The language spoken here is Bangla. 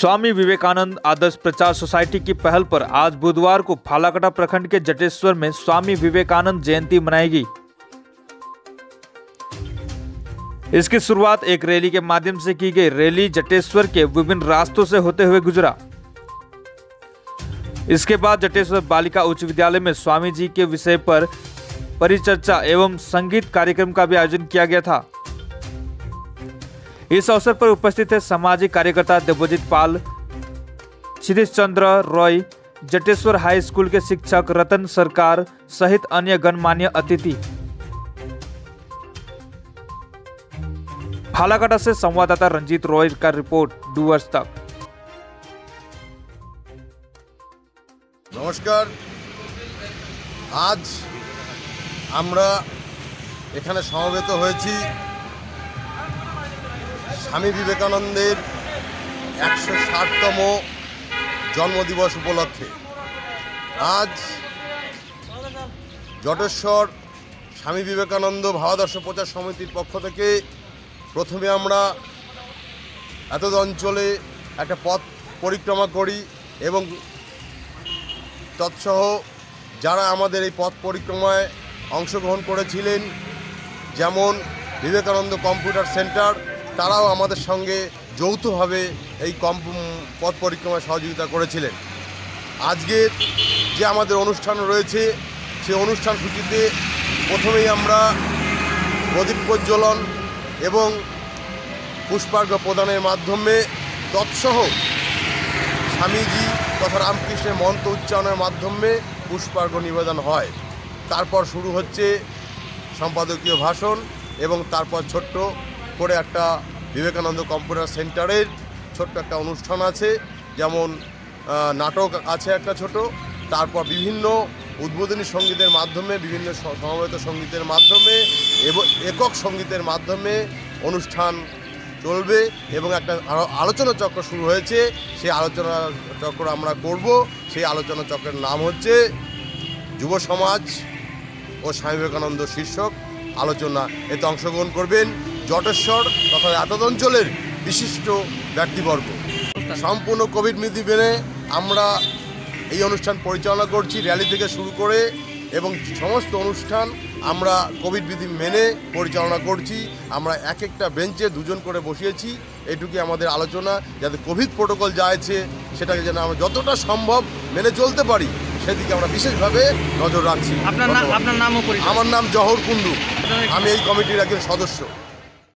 स्वामी विवेकानंद आदर्श प्रचार सोसाइटी की पहल पर आज बुधवार को फालाकाटा प्रखंड के जटेश्वर में स्वामी विवेकानंद जयंती मनाएगी। इसकी शुरुआत एक रैली के माध्यम से की गई। रैली जटेश्वर के विभिन्न रास्तों से होते हुए गुजरा। इसके बाद जटेश्वर बालिका उच्च विद्यालय में स्वामी जी के विषय पर परिचर्चा एवं संगीत कार्यक्रम का भी आयोजन किया गया था। इस अवसर पर उपस्थित थे सामाजिक कार्यकर्ता देवजीत पाल, क्षितिज चंद्र रॉय, जटेश्वर हाई स्कूल के शिक्षक रतन सरकार सहित अन्य गणमान्य अतिथि। फालाकाटा से संवाददाता रंजीत रॉय का रिपोर्ट डूअर्स तक। नमस्कार, आज আমরা এখানে সমবেত হয়েছি স্বামী বিবেকানন্দের 160তম জন্মদিবস উপলক্ষে। আজ জটেশ্বর স্বামী বিবেকানন্দ ভাবাদর্শ প্রচার সমিতির পক্ষ থেকে প্রথমে আমরা এতদ অঞ্চলে একটা পথ পরিক্রমা করি এবং তৎসহ যারা আমাদের এই পথ পরিক্রমায় অংশগ্রহণ করেছিলেন, যেমন বিবেকানন্দ কম্পিউটার সেন্টার, তারাও আমাদের সঙ্গে যৌথভাবে এই পথ পরিক্রমায় সহযোগিতা করেছিলেন। আজকের যে আমাদের অনুষ্ঠান রয়েছে সেই অনুষ্ঠান সূচিতে প্রথমেই আমরা প্রদীপ প্রজ্বলন এবং পুষ্পার্ঘ্য প্রদানের মাধ্যমে তৎসহ স্বামীজি তথা রামকৃষ্ণের মন্ত্র উচ্চারণের মাধ্যমে পুষ্পার্ঘ্য নিবেদন হয়। তারপর শুরু হচ্ছে সম্পাদকীয় ভাষণ এবং তারপর ছোট্ট করে একটা বিবেকানন্দ কম্পিউটার সেন্টারের ছোট্ট একটা অনুষ্ঠান আছে, যেমন নাটক আছে একটা ছোট। তারপর বিভিন্ন উদ্বোধনী সঙ্গীতের মাধ্যমে, বিভিন্ন সমবেত সঙ্গীতের মাধ্যমে এবং একক সঙ্গীতের মাধ্যমে অনুষ্ঠান চলবে এবং একটা আলোচনা চক্র শুরু হয়েছে। সেই আলোচনা চক্র আমরা করব। সেই আলোচনা চক্রের নাম হচ্ছে যুব সমাজ ও স্বামী বিবেকানন্দ শীর্ষক আলোচনা। এতে অংশগ্রহণ করবেন জটেশ্বর তথা এতদ অঞ্চলের বিশিষ্ট ব্যক্তিবর্গ। সম্পূর্ণ কোভিড নীতি মেনে আমরা এই অনুষ্ঠান পরিচালনা করছি, র্যালি থেকে শুরু করে এবং সমস্ত অনুষ্ঠান আমরা কোভিড বিধি মেনে পরিচালনা করছি। আমরা এক একটা বেঞ্চে দুজন করে বসিয়েছি। এটুকুই আমাদের আলোচনা, যাতে কোভিড প্রোটোকল যা আছে সেটাকে যেন আমরা যতটা সম্ভব মেনে চলতে পারি সেদিকে আমরা বিশেষভাবে নজর রাখছি। আপনার নাম ও পরিচয়? আমার নাম জহর কুন্ডু, আমি এই কমিটির একজন সদস্য।